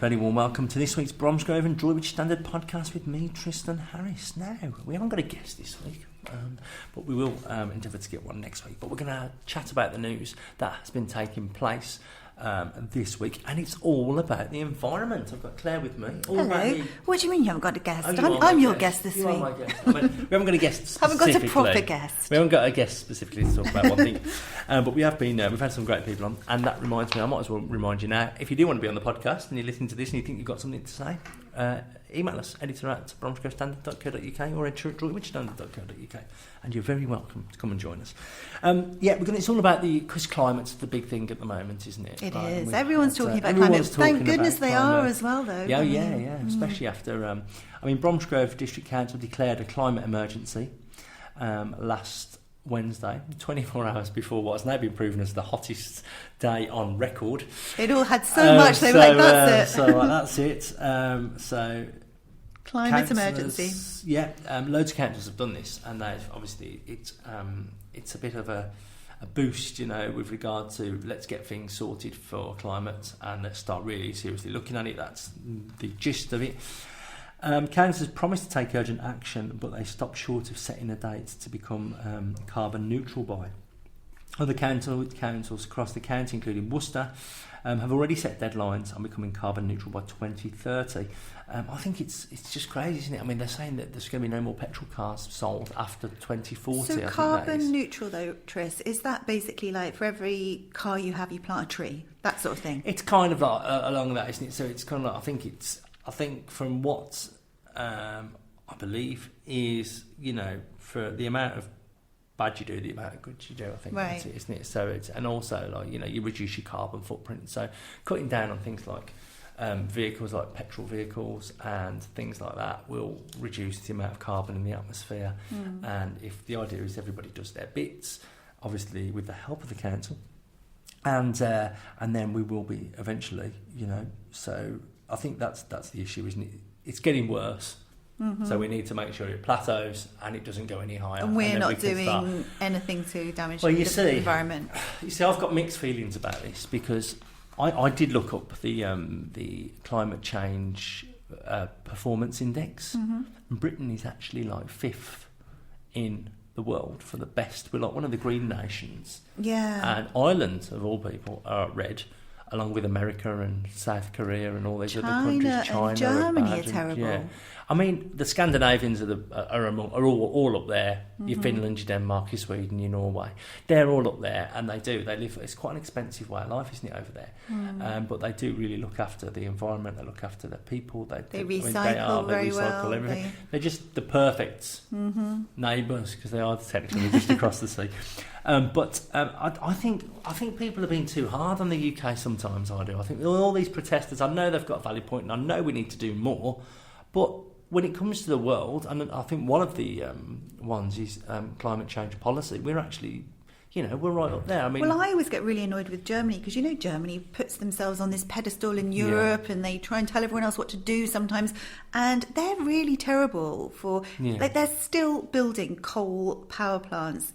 Very warm welcome to this week's Bromsgrove and Droitwich Standard podcast with me, Tristan Harris. Now, we haven't got a guest this week, but we will endeavour to get one next week. But we're going to chat about the news that has been taking place this week, and it's all about the environment. I've got Claire with me. Hello. What do you mean you haven't got a guest? I'm your guest this week. You are my guest. I mean, we haven't got a guest specifically. Haven't got a proper guest. We haven't got a guest specifically to talk about one thing, but we have been. We've had some great people on, and that reminds me. I might as well remind you now. If you do want to be on the podcast and you're listening to this and you think you've got something to say, email us, editor@bromsgrovestandard.co.uk or editor@droitwichstandard.co.uk, and you're very welcome to come and join us. It's all about because climate's the big thing at the moment, isn't it? It is. Everyone's talking about climate. Thank goodness they are as well, though. Yeah, especially after... Bromsgrove District Council declared a climate emergency last Wednesday, 24 hours before what's now been proven as the hottest day on record. It all had so much, they were like, that's it. That's it. Climate emergency. Yeah, loads of councils have done this, and they've obviously it's a bit of a boost, with regard to let's get things sorted for climate and let's start really seriously looking at it. That's the gist of it. Councils promised to take urgent action, but they stopped short of setting a date to become carbon neutral by. Other councils across the county, including Worcester, have already set deadlines on becoming carbon neutral by 2030. I think it's just crazy, isn't it? I mean, they're saying that there's going to be no more petrol cars sold after 2040. So carbon neutral, though, Tris, is that basically like for every car you have, you plant a tree, that sort of thing? It's kind of like along that, isn't it? So it's kind of like, I think from what I believe is, for the amount of bad you do, the amount of good you do, I think that's it, isn't it? So it's, and also like, you reduce your carbon footprint. So cutting down on things like vehicles like petrol vehicles and things like that will reduce the amount of carbon in the atmosphere. And if the idea is everybody does their bits, obviously with the help of the council, and then we will be eventually, so I think that's the issue, isn't it? It's getting worse. So we need to make sure it plateaus and it doesn't go any higher. And we're not doing anything to damage the environment. You see, I've got mixed feelings about this because I did look up the climate change performance index. And Britain is actually like 5th in the world for the best. We're like one of the green nations. Yeah. And Ireland, of all people, are red, along with America and South Korea and all these other countries. China and Germany are terrible. Yeah. I mean, the Scandinavians are all up there. Your Finland, your Denmark, your Sweden, your Norway. They're all up there, and they live. It's quite an expensive way of life, isn't it, over there? But they do really look after the environment. They look after their people. They recycle they very recycle well. Everything. They're just the perfect neighbours because they are technically just across the sea. I think people have been too hard on the UK sometimes. I do. I think all these protesters. I know they've got a valid point, and I know we need to do more, but when it comes to the world, and I think one of the ones is climate change policy, we're actually, we're right up there. I mean, well, I always get really annoyed with Germany because, Germany puts themselves on this pedestal in Europe and they try and tell everyone else what to do sometimes. And they're really terrible they're still building coal power plants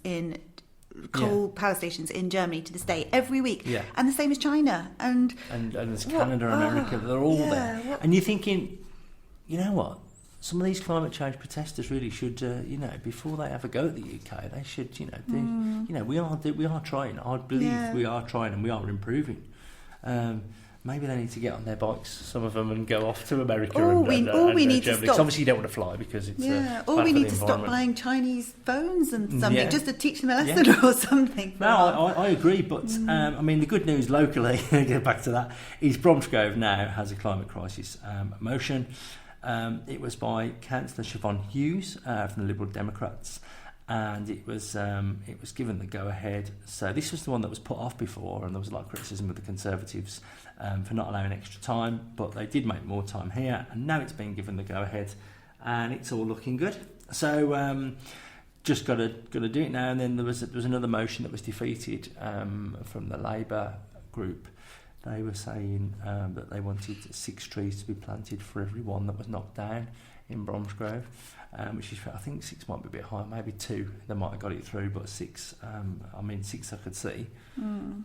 power stations in Germany to this day every week. Yeah. And the same as China. And there's Canada, America, they're all there. And you're thinking, you know what? Some of these climate change protesters really should, before they have a go at the UK, they should, we are trying. I believe we are trying and we are improving. Maybe they need to get on their bikes, some of them, and go off to America and Germany. Because obviously you don't want to fly because it's or we need to stop buying Chinese phones and something just to teach them a lesson or something. No, I agree, but the good news locally, get back to that, is Bromsgrove now has a climate crisis motion. It was by Councillor Siobhan Hughes from the Liberal Democrats, and it was given the go-ahead. So this was the one that was put off before, and there was a lot of criticism of the Conservatives for not allowing extra time, but they did make more time here, and now it's been given the go-ahead, and it's all looking good. So just got to do it now. And then there was another motion that was defeated from the Labour group. They were saying that they wanted 6 trees to be planted for every one that was knocked down in Bromsgrove. which is, I think 6 might be a bit higher, maybe 2 they might have got it through, but 6, 6 I could see.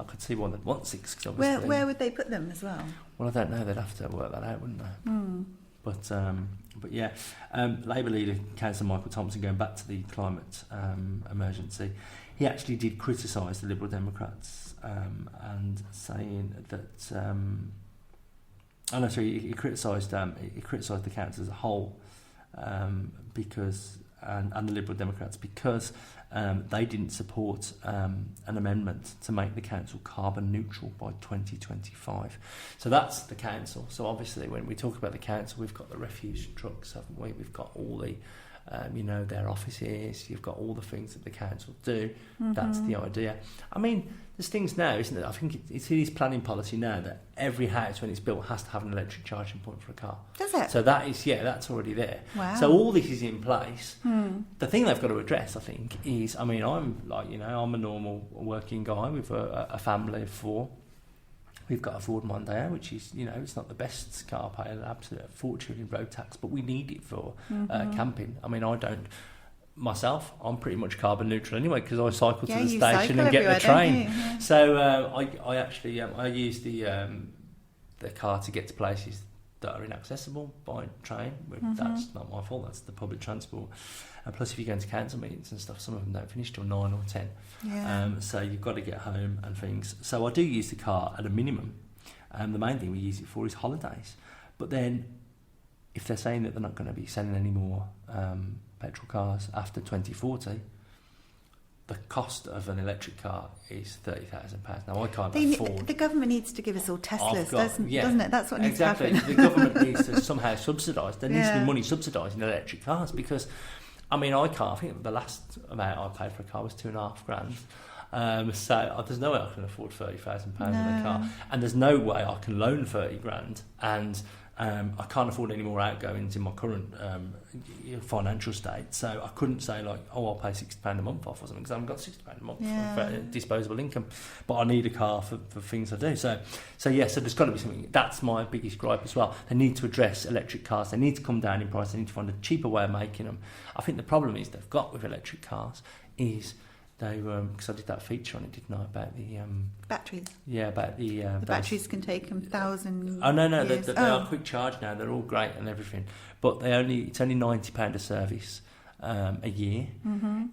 I could see why they'd want 6. Cause obviously, where would they put them as well? Well, I don't know, they'd have to work that out, wouldn't they? But yeah, Labour leader Councillor Michael Thompson, going back to the climate emergency, he actually did criticise the Liberal Democrats and saying that he criticised the council as a whole because and the Liberal Democrats because they didn't support an amendment to make the council carbon neutral by 2025. So that's the council. So obviously when we talk about the council, we've got the refuse trucks, haven't we? We've got all the their offices, you've got all the things that the council do. That's the idea. I mean, there's things now, isn't it? I think it is planning policy now that every house when it's built has to have an electric charging point for a car. Does it? So that is, that's already there. Wow. So all this is in place. The thing they've got to address, I think, is, I'm a normal working guy with a family of 4. We've got a Ford Mondeo, which is, it's not the best car, paying an absolute fortune in road tax, but we need it for camping. I mean, I don't, myself, I'm pretty much carbon neutral anyway, because I cycle to the station and get the train. Yeah. So I actually, I use the car to get to places that are inaccessible by train. That's not my fault, that's the public transport. And plus, if you go into council meetings and stuff, some of them don't finish till 9 or 10. Yeah. So you've got to get home and things. So I do use the car at a minimum. The main thing we use it for is holidays. But then, if they're saying that they're not going to be selling any more petrol cars after 2040, the cost of an electric car is £30,000. Now I can't afford. The government needs to give us all Teslas, doesn't it? That's what needs to happen. The government needs to somehow subsidise. There needs to be money subsidising electric cars because, I mean, I can't. I think the last amount I paid for a car was £2,500. So there's no way I can afford £30,000 in a car, and there's no way I can loan £30,000 and. I can't afford any more outgoings in my current financial state, so I couldn't say I'll pay £60 a month off or something, because I haven't got £60 a month for disposable income, but I need a car for things I do. So there's got to be something. That's my biggest gripe as well. They need to address electric cars. They need to come down in price. They need to find a cheaper way of making them. I think the problem is they've got with electric cars is they because I did that feature on it, didn't I, about the batteries. Yeah, about the batteries can take 1,000. Oh no, they are quick charge now. They're all great and everything, but it's only £90 a service a year.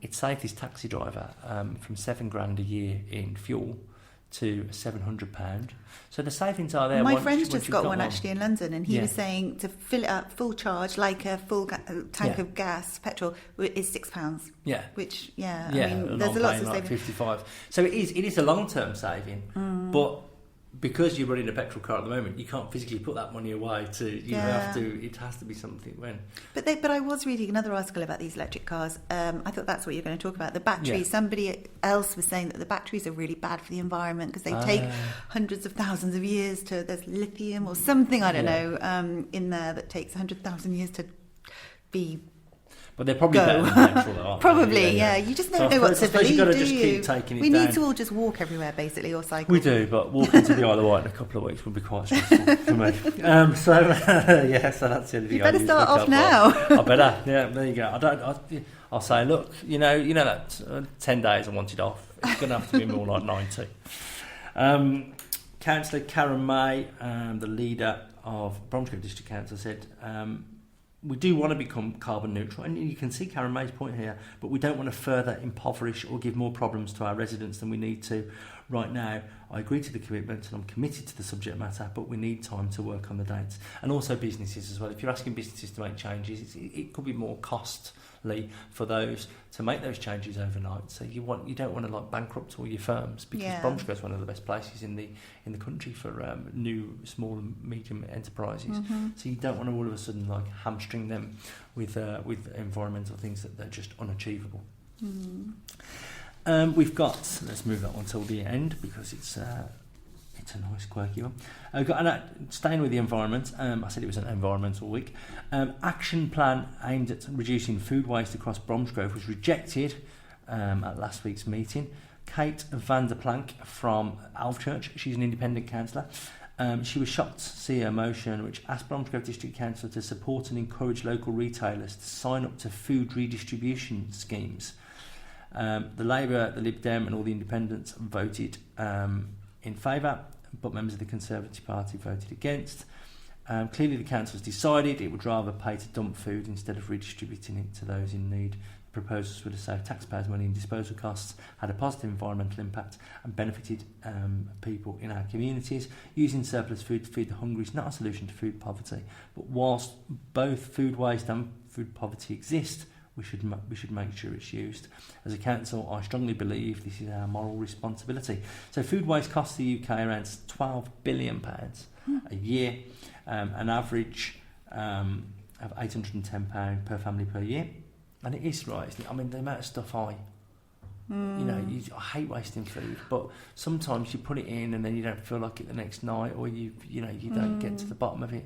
It saved this taxi driver from £7,000 a year in fuel to £700. So the savings are there. My friend just got one actually in London, and he was saying to fill it up full charge, like a full tank of gas, petrol, is £6. Yeah. Which, I mean, there's a lot of savings. 55. So it is a long-term saving, but because you're running a petrol car at the moment, you can't physically put that money away. It has to be something when. But I was reading another article about these electric cars. I thought that's what you're going to talk about. The batteries. Somebody else was saying that the batteries are really bad for the environment because they take hundreds of thousands of years to. There's lithium or something, I don't know, in there that takes 100,000 years to be. But they're probably better than petrol, though, aren't probably, yeah. You just don't know what to believe, you've got to just keep taking it We down. need to all just walk everywhere, basically, or cycle. We do, but walking to the Isle of Wight in a couple of weeks would be quite stressful for me. So that's the only thing. You better start off now. I better. Yeah, there you go. I'll say, look, you know that 10 days I wanted off. It's going to have to be more like 90. Councillor Karen May, the leader of Bromsgrove District Council, said. We do want to become carbon neutral, and you can see Karen May's point here, but we don't want to further impoverish or give more problems to our residents than we need to. Right now, I agree to the commitment and I'm committed to the subject matter, but we need time to work on the dates. And also businesses as well. If you're asking businesses to make changes, it could be more costly for those to make those changes overnight. So you don't want to bankrupt all your firms, because Bromsgrove is one of the best places in the country for new small and medium enterprises. So you don't want to all of a sudden hamstring them with environmental things that they're just unachievable. We've got, let's move that one till the end because it's a nice quirky one. We've got staying with the environment. I said it was an environmental week. Action plan aimed at reducing food waste across Bromsgrove was rejected at last week's meeting. Kate van der Plank from Alvechurch, she's an independent councillor, She was shocked to see her motion, which asked Bromsgrove District Council to support and encourage local retailers to sign up to food redistribution schemes. The Labour, the Lib Dem and all the independents voted in favour, but members of the Conservative Party voted against. Clearly the council's decided it would rather pay to dump food instead of redistributing it to those in need. The proposals would have saved taxpayers money in disposal costs, had a positive environmental impact and benefited people in our communities. Using surplus food to feed the hungry is not a solution to food poverty, but whilst both food waste and food poverty exist, we should make sure it's used. As a council, I strongly believe this is our moral responsibility. So food waste costs the UK around £12 billion a year, an average of £810 per family per year. And it is right, isn't it? I mean, the amount of stuff I hate wasting food, but sometimes you put it in and then you don't feel like it the next night, or you don't get to the bottom of it.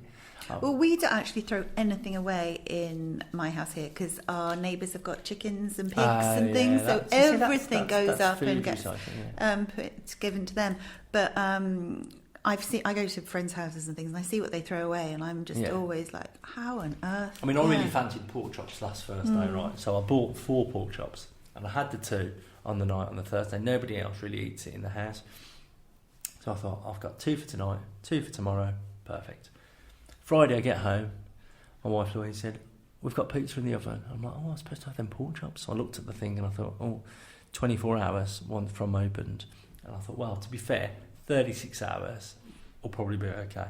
Well, we don't actually throw anything away in my house here because our neighbours have got chickens and pigs and things, so everything goes up and gets given to them. But I go to friends' houses and things, and I see what they throw away, and I'm just always like, how on earth? I mean, I really fancied pork chops last Thursday, right? So I bought 4 pork chops, and I had the 2 on the night on the Thursday. Nobody else really eats it in the house. So I thought, I've got 2 for tonight, 2 for tomorrow, perfect. Friday I get home, my wife Louise said, we've got pizza in the oven. I'm like, I'm supposed to have them pork chops. So I looked at the thing and I thought, 24 hours, one from opened. And I thought, well, to be fair, 36 hours will probably be okay.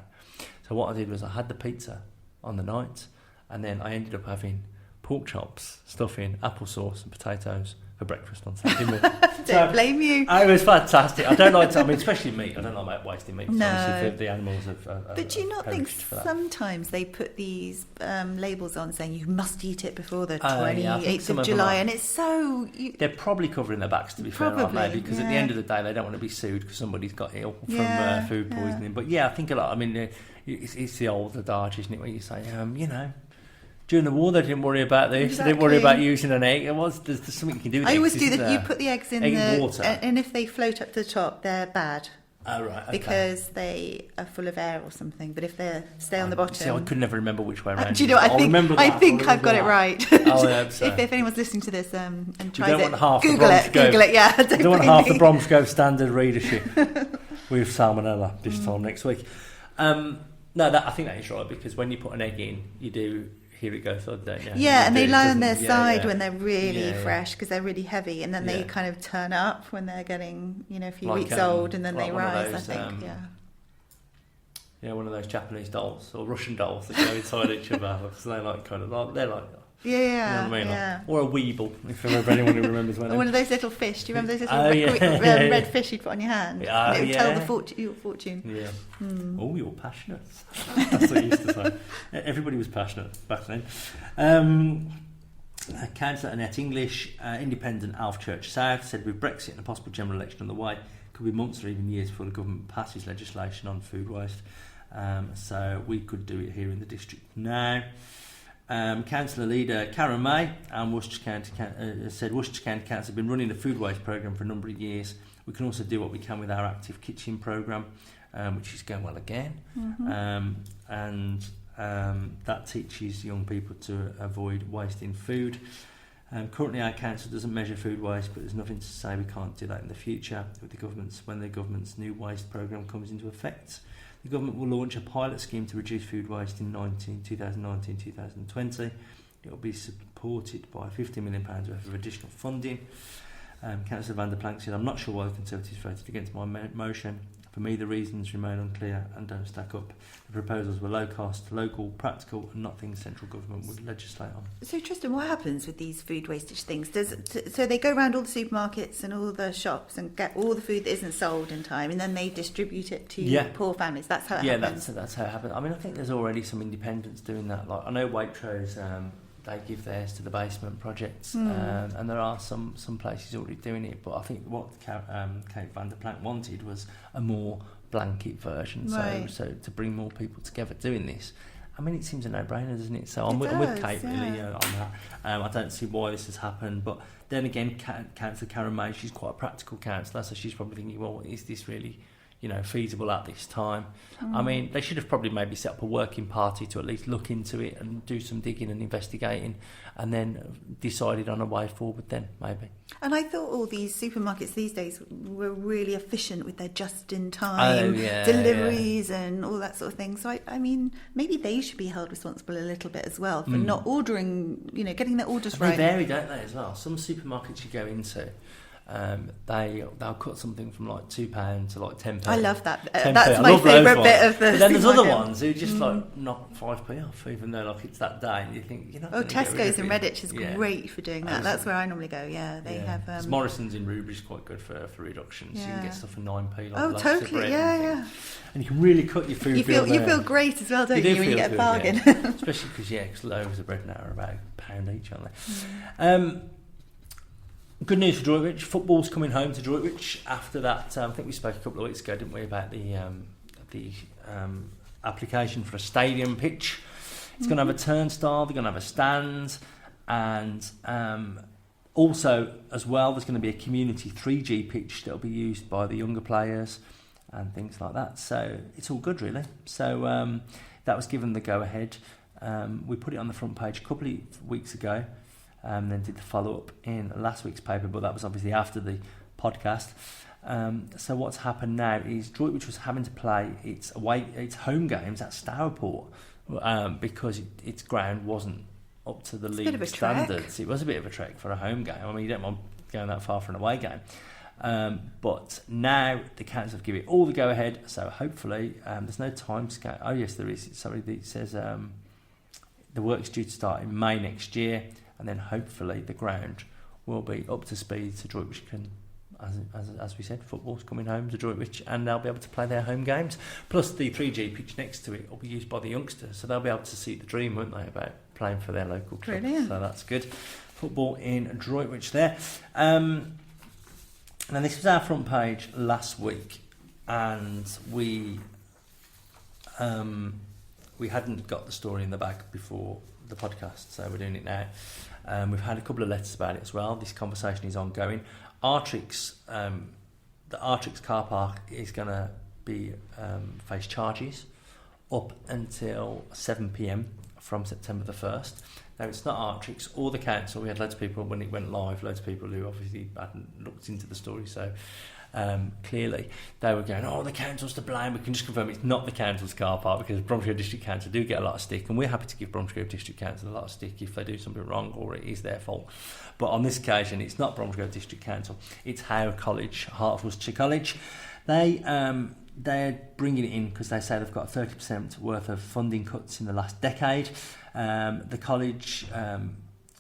So what I did was I had the pizza on the night, and then I ended up having pork chops, stuffing, applesauce and potatoes for breakfast on Saturday morning. Don't blame you. It was fantastic. I don't like to, especially meat. I don't like wasting meat. No. Obviously the animals have But do you not think sometimes they put these labels on saying you must eat it before the 28th of July, and it's so... They're probably covering their backs, to be fair, aren't they? Because at the end of the day, they don't want to be sued because somebody's got ill from food poisoning. But I think a lot, it's the old adage, isn't it, where you say, during the war, they didn't worry about this. Exactly. They didn't worry about using an egg. There's something you can do with eggs. I always do that. You put the eggs in the water, and if they float up to the top, they're bad. Oh, right. Okay. Because they are full of air or something. But if they stay on the bottom... See, I could never remember which way around. Do you know what I think I've got it right. Oh, I hope so. If anyone's listening to this and tries Google it, yeah. You don't want half the Bromsgrove standard readership with salmonella this time next week. I think that is right, because when you put an egg in, you do... Here it goes, don't you? Yeah, and they lie on their side when they're really fresh because they're really heavy, and then they kind of turn up when they're getting, a few weeks old, and then they rise. I think, one of those Japanese dolls or Russian dolls that go inside each other. So they're like they're like. Yeah, you know what I mean? Yeah. Or a weeble, if anyone who remembers one. Or one of those little fish. Do you remember those little red fish you'd put on your hand? It would tell your fortune. Yeah. Oh, you're passionate. That's what you used to say. Everybody was passionate back then. Councillor Annette English, Independent Alf Church South, said with Brexit and a possible general election on the way, it could be months or even years before the government passes legislation on food waste. So we could do it here in the district now. Councillor leader Karen May and Worcestershire County said Worcestershire County Council have been running the food waste programme for a number of years. We can also do what we can with our active kitchen programme, which is going well again. And that teaches young people to avoid wasting food. Currently our council doesn't measure food waste, but there's nothing to say we can't do that in the future when the government's new waste programme comes into effect. The government will launch a pilot scheme to reduce food waste in 2019-2020. It will be supported by £50 million worth of additional funding. Councillor Van der Plank said, I'm not sure why the Conservatives voted against my motion. For me, the reasons remain unclear and don't stack up. The proposals were low cost, local, practical, and not things central government would legislate on. So, Tristan, what happens with these food wastage things? So they go around all the supermarkets and all the shops and get all the food that isn't sold in time, and then they distribute it to poor families. That's how it happens. Yeah, that's how it happens. I think there's already some independents doing that. Like I know Waitrose, they give theirs to the basement projects, and there are some places already doing it. But I think what Kate Van der Plank wanted was a more blanket version, so to bring more people together doing this. It seems a no-brainer, doesn't it? So I'm with Kate really on that. I don't see why this has happened, but then again, Councillor Karen May, she's quite a practical councillor, so she's probably thinking, well, is this really, feasible at this time. I mean, they should have probably maybe set up a working party to at least look into it and do some digging and investigating, and then decided on a way forward then, maybe. And I thought all these supermarkets these days were really efficient with their just-in-time deliveries and all that sort of thing. So, I mean, maybe they should be held responsible a little bit as well for not ordering, getting their orders right. They vary, don't they, as well? Some supermarkets you go into, they'll cut something from like £2 to like £10. I love that. That's my favourite bit of the. But then there's other ones who just like knock 5p off, even though like it's that day, and you think Tesco's in Redditch is great for doing that. That's where I normally go. Yeah, they have. Morrison's in Rubery is quite good for reductions. You can get stuff for 9p. Like totally. Yeah. And you can really cut your food. You feel great as well, don't you when you get a bargain? Yeah. Especially because loaves of bread now are about £1 each, aren't they? Good news for Droitwich. Football's coming home to Droitwich after that. I think we spoke a couple of weeks ago, didn't we, about the application for a stadium pitch. It's going to have a turnstile. They're going to have a stand, and also as well, there's going to be a community 3G pitch that'll be used by the younger players and things like that. So it's all good, really. So that was given the go ahead. We put it on the front page a couple of weeks ago. Then did the follow-up in last week's paper, but that was obviously after the podcast. So what's happened now is Droitwich was having to play its home games at Stourport because its ground wasn't up to the league standards. It was a bit of a trek for a home game. I mean, you don't want going that far for an away game. But now the council have given it all the go-ahead, so hopefully there's no time scale. Oh yes, there is. Sorry, it says the work's due to start in May next year. And then hopefully the ground will be up to speed so Droitwich can, as we said, football's coming home to Droitwich and they'll be able to play their home games. Plus the 3G pitch next to it will be used by the youngsters, so they'll be able to see the dream, won't they, about playing for their local club. Brilliant. So that's good. Football in Droitwich there. Now this was our front page last week, and we hadn't got the story in the bag before the podcast, so we're doing it now. We've had a couple of letters about it as well. This conversation is ongoing. Artrix, the Artrix car park is going to be face charges up until 7 p.m. from September the 1st. Now, it's not Artrix or the council. We had loads of people when it went live, loads of people who obviously hadn't looked into the story, so clearly they were going, the council's to blame. We can just confirm it's not the council's car park, because Bromsgrove District Council do get a lot of stick, and we're happy to give Bromsgrove District Council a lot of stick if they do something wrong or it is their fault. But on this occasion, it's not Bromsgrove District Council, it's Howe College, Hertfordshire College. They're bringing it in because they say they've got 30% worth of funding cuts in the last decade. The college,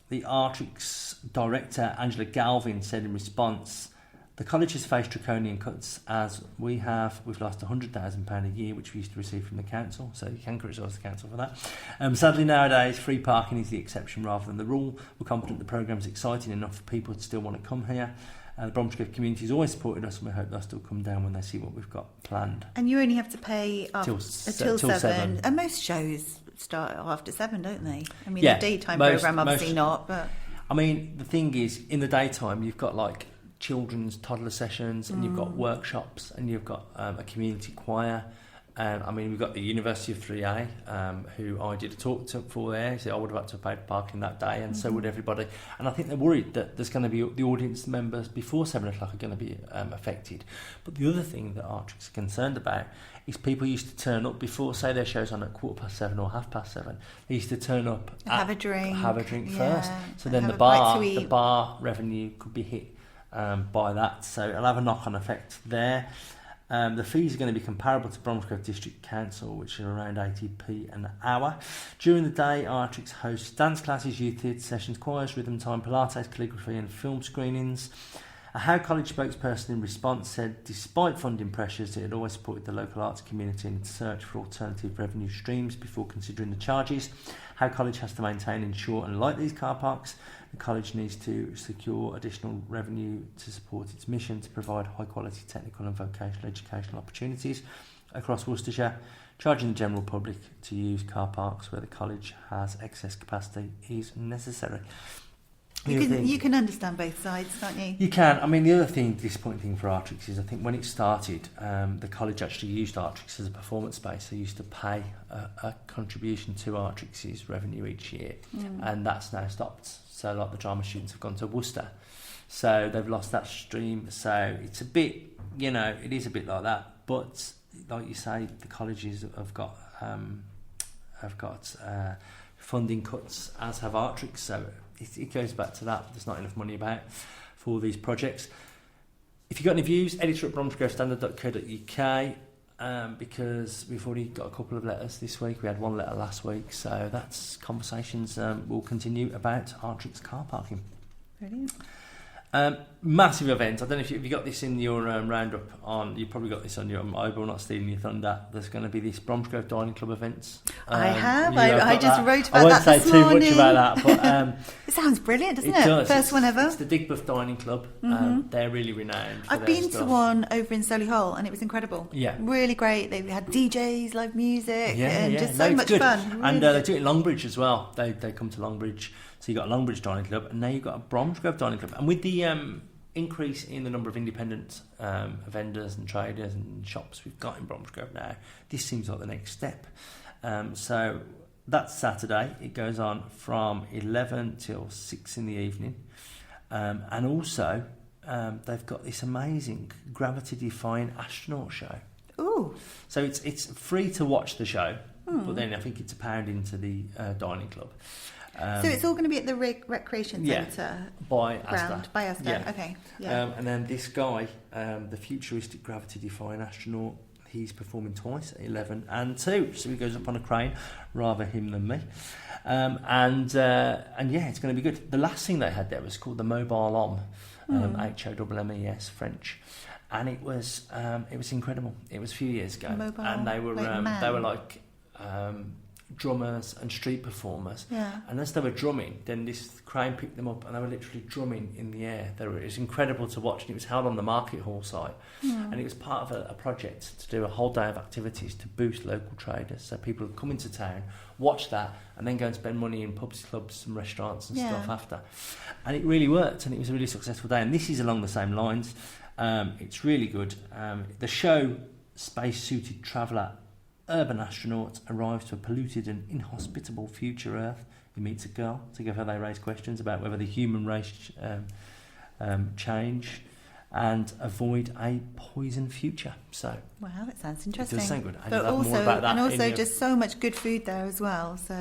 the Artrix director, Angela Galvin, said in response, the college has faced draconian cuts as we have. We've lost £100,000 a year, which we used to receive from the council, so you can criticise the council for that. Sadly, nowadays, free parking is the exception rather than the rule. We're confident the programme is exciting enough for people to still want to come here. The Bromsgrove community has always supported us, and we hope they'll still come down when they see what we've got planned. And you only have to pay till 7. And most shows start after 7, don't they? I mean, the daytime programme obviously not, but... I mean, the thing is, in the daytime, you've got like children's toddler sessions, and you've got workshops, and you've got a community choir. I mean, we've got the University of 3A, who I did a talk to for there. He said I would have had to have paid parking that day, and so would everybody. And I think they're worried that there's going to be the audience members before 7 o'clock are going to be affected. But the other thing that Artrix are concerned about is people used to turn up before, say their show's on at 7:15 or 7:30. They used to turn up, have a drink first. So then the bar revenue could be hit by that. So it'll have a knock-on effect there. The fees are going to be comparable to Bromsgrove District Council, which are around 80p an hour. During the day, Artrix hosts dance classes, youth theatre sessions, choirs, rhythm time, Pilates, calligraphy and film screenings. A Howe College spokesperson in response said, despite funding pressures, it had always supported the local arts community in its search for alternative revenue streams before considering the charges. Howe College has to maintain, insure and light these car parks. The college needs to secure additional revenue to support its mission to provide high quality technical and vocational educational opportunities across Worcestershire. Charging the general public to use car parks where the college has excess capacity is necessary. You can understand both sides, can't you? You can. I mean, the other disappointing thing for Artrix is I think when it started, the college actually used Artrix as a performance space. They used to pay a contribution to Artrix's revenue each year, and that's now stopped. So like the drama students have gone to Worcester, so they've lost that stream. So it's a bit, it is a bit like that. But like you say, the colleges have got funding cuts, as have Artrix. So it goes back to that. There's not enough money about for all these projects. If you've got any views, editor at bromsgrovestandard.co.uk, because we've already got a couple of letters this week. We had one letter last week, so that's conversations will continue about Artrix car parking. Brilliant. Massive event. I don't know if you got this in your roundup on. You probably got this on your. I will not stealing your thunder. There's going to be this Bromsgrove Dining Club event. I have. I just wrote about that this morning. I won't say too much about that, but it sounds brilliant, doesn't it? Does. First one ever. It's the Digbeth Dining Club. They're really renowned. I've been to one over in Solihull, and it was incredible. Yeah, really great. They had DJs, live music, and just so much good. fun. And they do it in Longbridge as well. They come to Longbridge, so you got a Longbridge Dining Club, and now you've got a Bromsgrove Dining Club, and with the increase in the number of independent vendors and traders and shops we've got in Bromsgrove now, this seems like the next step. So that's Saturday. It goes on from 11 till 6 in the evening. And also, they've got this amazing gravity-defying astronaut show. Ooh! So it's free to watch the show, but then I think it's £1 into the dining club. So it's all going to be at the Recreation Centre by ground, Asda. By Asda, yeah. Okay. Yeah. And then this guy, the futuristic gravity-defying astronaut, he's performing twice at 11 and 2. So he goes up on a crane, rather him than me. And yeah, it's going to be good. The last thing they had there was called the Mobile Homme, HOMMES, French. And it was incredible. It was a few years ago. Mobile, and they were like drummers and street performers, and as they were drumming, then this crane picked them up and they were literally drumming in the air. It was incredible to watch, and it was held on the Market Hall site, and it was part of a project to do a whole day of activities to boost local traders, so people would come into town, watch that, and then go and spend money in pubs, clubs and restaurants and stuff after. And it really worked, and it was a really successful day, and this is along the same lines. It's really good. The show, space-suited traveller urban astronaut arrives to a polluted and inhospitable future Earth. He meets a girl. Together they raise questions about whether the human race change and avoid a poison future. So wow, that sounds interesting. It does sound good. But also, more about that, and also just so much good food there as well. So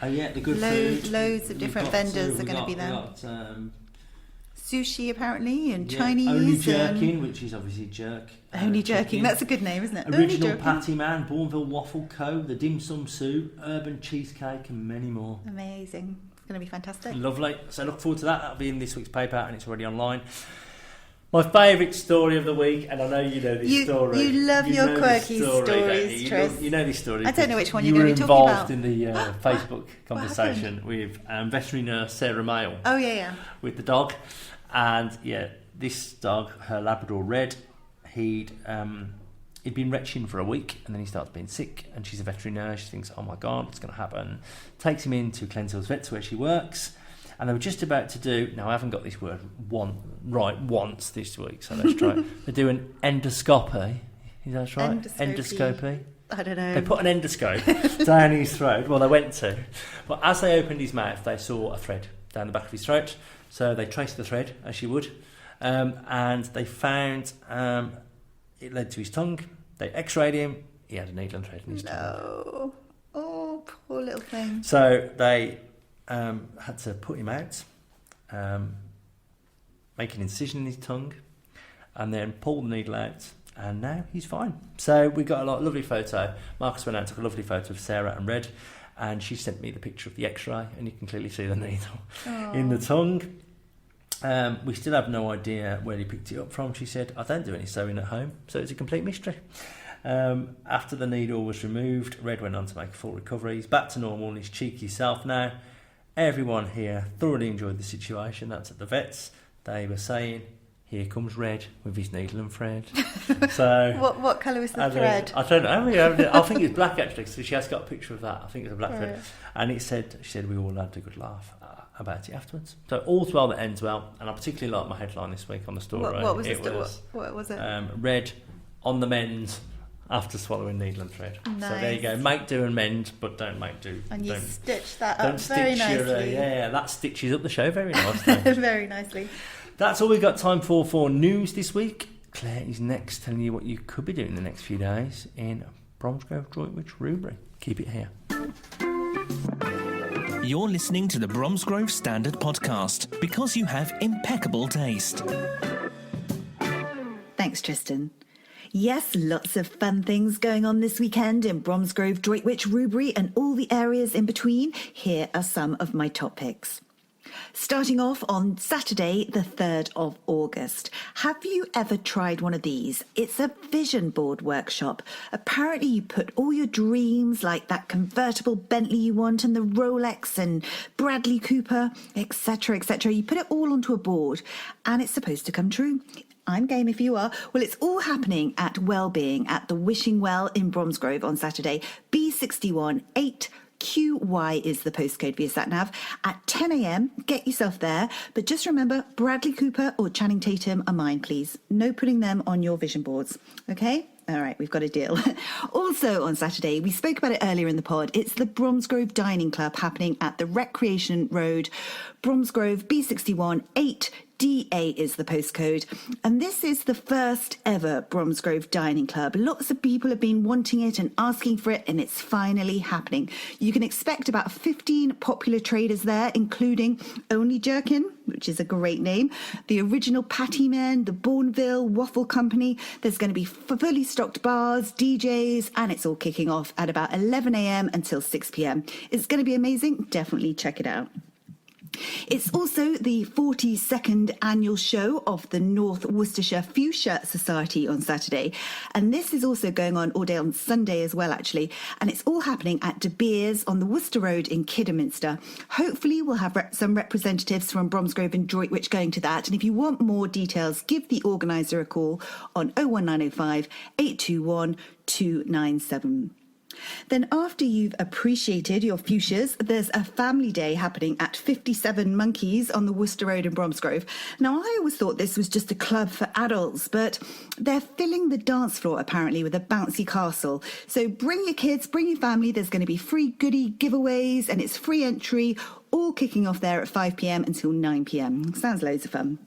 the good food. Loads of different vendors are going to be there. Sushi apparently, and Chinese. Only Jerkin, which is obviously jerk. Only Jerkin, that's a good name, isn't it? Original Patty Man, Bourneville Waffle Co., the Dim Sum Soup, Urban Cheesecake, and many more. Amazing. It's going to be fantastic. Lovely. So look forward to that. That'll be in this week's paper, and it's already online. My favourite story of the week, and I know you know this story. You love your quirky stories, Tris. You know this story. I don't know which one you're going to be talking about. You were involved in the Facebook conversation with veterinary nurse Sarah Mayle. Oh, yeah. With the dog. And this dog, her Labrador Red, he'd been retching for a week, and then he starts being sick, and she's a veterinary nurse. She thinks, oh my God, what's going to happen? Takes him into Clenshills Vets where she works, and they were just about to do, now I haven't got this word once this week, so let's try it. They do an endoscopy. Is that right? Endoscopy. I don't know. They put an endoscope down his throat. Well, they went to. But as they opened his mouth, they saw a thread down the back of his throat. So they traced the thread, as you would, and they found it led to his tongue. They x-rayed him. He had a needle and thread in his tongue. No. Oh, poor little thing. So they had to put him out, make an incision in his tongue, and then pull the needle out, and now he's fine. So we got a lovely photo. Marcus went out and took a lovely photo of Sarah and Red, and she sent me the picture of the x-ray, and you can clearly see the needle in the tongue. We still have no idea where he picked it up from. She said, I don't do any sewing at home, so it's a complete mystery. After the needle was removed, Red went on to make a full recovery. He's back to normal and his cheeky self now. Everyone here thoroughly enjoyed the situation. That's at the vets. They were saying, here comes Red with his needle and thread. So what colour was the thread? I don't know. I think it's black actually. So she has got a picture of that. I think it's a black thread. And she said we all had a good laugh. about it afterwards. So all's well that ends well, and I particularly like my headline this week on the story. What was it? Read on the mend after swallowing needle and thread. Nice. So there you go. Make do and mend, but don't make do. And you stitch that don't up very nicely. That stitches up the show very nicely. Very nicely. That's all we've got time for news this week. Claire is next, telling you what you could be doing the next few days in Bromsgrove, Droitwich, Rubery. Keep it here. You're listening to the Bromsgrove Standard Podcast because you have impeccable taste. Thanks, Tristan. Yes, lots of fun things going on this weekend in Bromsgrove, Droitwich, Rubery and all the areas in between. Here are some of my top picks. Starting off on Saturday, the 3rd of August. Have you ever tried one of these? It's a vision board workshop. Apparently you put all your dreams, like that convertible Bentley you want and the Rolex and Bradley Cooper, etc., etc. You put it all onto a board and it's supposed to come true. I'm game if you are. Well, it's all happening at Wellbeing at the Wishing Well in Bromsgrove on Saturday. B61 8QY is the postcode for your sat-nav. At 10 a.m, get yourself there. But just remember, Bradley Cooper or Channing Tatum are mine, please. No putting them on your vision boards. Okay? All right, we've got a deal. Also on Saturday, we spoke about it earlier in the pod, it's the Bromsgrove Dining Club happening at the Recreation Road, Bromsgrove, B61 8DA is the postcode. And this is the first ever Bromsgrove Dining Club. Lots of people have been wanting it and asking for it, and it's finally happening. You can expect about 15 popular traders there, including Only Jerkin, which is a great name, the Original Patty Men, the Bourneville Waffle Company. There's going to be fully stocked bars, DJs, and it's all kicking off at about 11 a.m. until 6 p.m. It's going to be amazing. Definitely check it out. It's also the 42nd annual show of the North Worcestershire Fuchsia Society on Saturday. And this is also going on all day on Sunday as well, actually. And it's all happening at De Beers on the Worcester Road in Kidderminster. Hopefully we'll have some representatives from Bromsgrove and Droitwich going to that. And if you want more details, give the organiser a call on 01905 821 297. Then after you've appreciated your fuchsias, there's a family day happening at 57 Monkeys on the Worcester Road in Bromsgrove. Now, I always thought this was just a club for adults, but they're filling the dance floor apparently with a bouncy castle. So bring your kids, bring your family. There's going to be free goodie giveaways and it's free entry, all kicking off there at 5 p.m. until 9 p.m. Sounds loads of fun.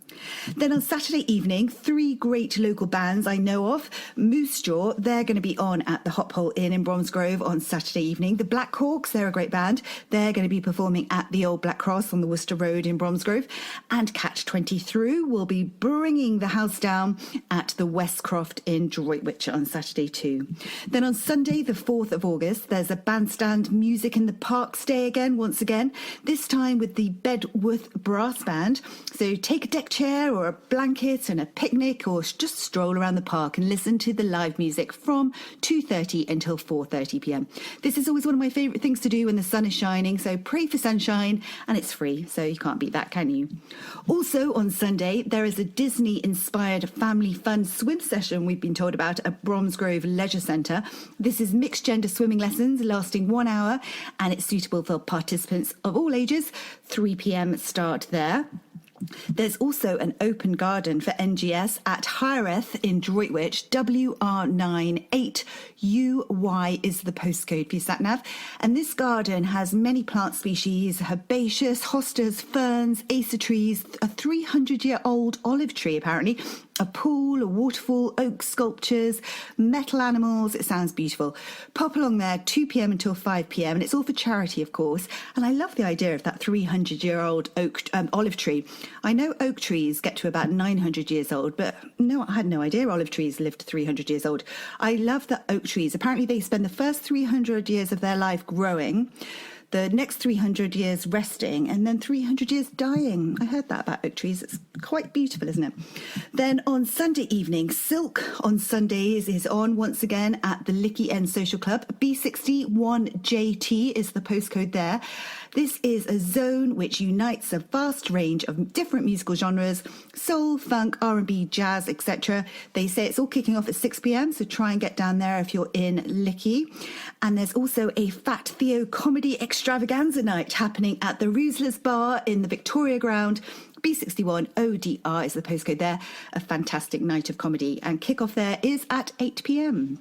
Then on Saturday evening, 3 great local bands I know of. Moose Jaw, they're going to be on at the Hop Hole Inn in Bromsgrove on Saturday evening. The Black Hawks, they're a great band. They're going to be performing at the Old Black Cross on the Worcester Road in Bromsgrove. And Catch 23 will be bringing the house down at the Westcroft in Droitwich on Saturday too. Then on Sunday, the 4th of August, there's a bandstand music in the Parks Day again, once again. This time with the Bedworth Brass Band. So take a deck chair or a blanket and a picnic, or just stroll around the park and listen to the live music from 2:30 until 4:30 p.m. This is always one of my favourite things to do when the sun is shining, so pray for sunshine, and it's free, so you can't beat that, can you? Also on Sunday, there is a Disney-inspired family fun swim session we've been told about at Bromsgrove Leisure Centre. This is mixed gender swimming lessons lasting 1 hour, and it's suitable for participants of all ages. 3 p.m. start there. There's also an open garden for NGS at Hireth in Droitwich. WR98UY is the postcode for your sat-nav. And this garden has many plant species, herbaceous, hostas, ferns, acer trees, a 300-year-old olive tree apparently, a pool, a waterfall, oak sculptures, metal animals. It sounds beautiful. Pop along there 2 p.m. until 5 p.m. and it's all for charity, of course. And I love the idea of that 300-year-old olive tree. I know oak trees get to about 900 years old, but no, I had no idea olive trees lived 300 years old. I love that oak trees. Apparently they spend the first 300 years of their life growing, the next 300 years resting, and then 300 years dying. I heard that about oak trees. It's Quite beautiful, isn't it? Then on Sunday evening, Silk on Sundays is on once again at the Licky End Social Club. B61JT is the postcode there. This is a zone which unites a vast range of different musical genres, soul, funk, R&B, jazz, etc. They say it's all kicking off at 6 p.m, so try and get down there if you're in Licky. And there's also a Fat Theo comedy extravaganza night happening at the Roosler's Bar in the Victoria Ground. B61 ODR is the postcode there. A fantastic night of comedy, and kick-off there is at 8 p.m.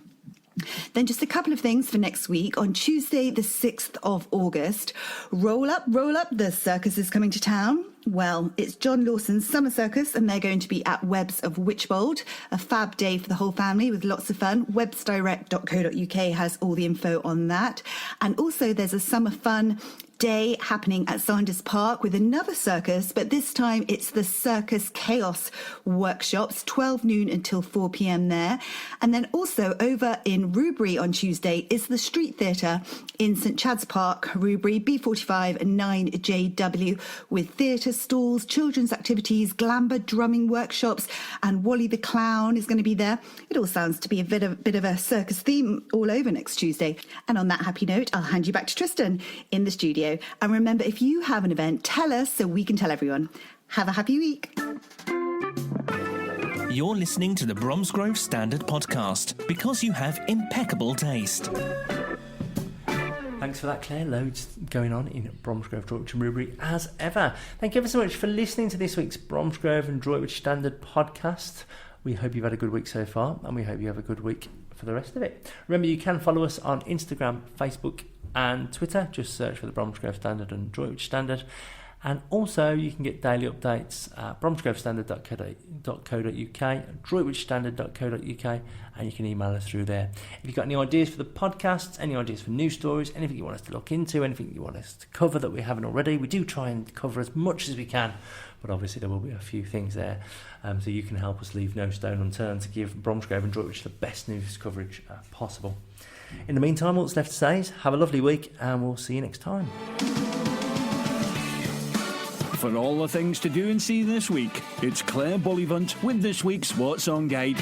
Then just a couple of things for next week. On Tuesday, the 6th of August, roll up, the circus is coming to town. Well, it's John Lawson's Summer Circus, and they're going to be at Webbs of Wychbold. A fab day for the whole family with lots of fun. Webbsdirect.co.uk has all the info on that. And also there's a summer fun day happening at Sanders Park with another circus, but this time it's the Circus Chaos workshops, 12 noon until 4 p.m. there. And then also over in Rubery on Tuesday is the Street Theatre in St Chad's Park, Rubery, B45 and 9JW, with theatre stalls, children's activities, glamber drumming workshops, and Wally the Clown is going to be there. It all sounds to be a bit of a circus theme all over next Tuesday. And on that happy note, I'll hand you back to Tristan in the studio. And remember, if you have an event, tell us so we can tell everyone. Have a happy week. You're listening to the Bromsgrove Standard Podcast because you have impeccable taste. Thanks for that, Claire. Loads going on in Bromsgrove, Droitwich and Rubery as ever. Thank you ever so much for listening to this week's Bromsgrove and Droitwich Standard Podcast. We hope you've had a good week so far, and we hope you have a good week for the rest of it. Remember, you can follow us on Instagram, Facebook and Twitter. Just search for the Bromsgrove Standard and Droitwich Standard. And also you can get daily updates at bromsgrovestandard.co.uk, droitwichstandard.co.uk, and you can email us through there. If you've got any ideas for the podcasts, any ideas for news stories, anything you want us to look into, anything you want us to cover that we haven't already, we do try and cover as much as we can, but obviously there will be a few things there, so you can help us leave no stone unturned to give Bromsgrove and Droitwich the best news coverage possible. In the meantime, all that's left to say is have a lovely week, and we'll see you next time. For all the things to do and see this week, it's Claire Bullivant with this week's What's On Guide.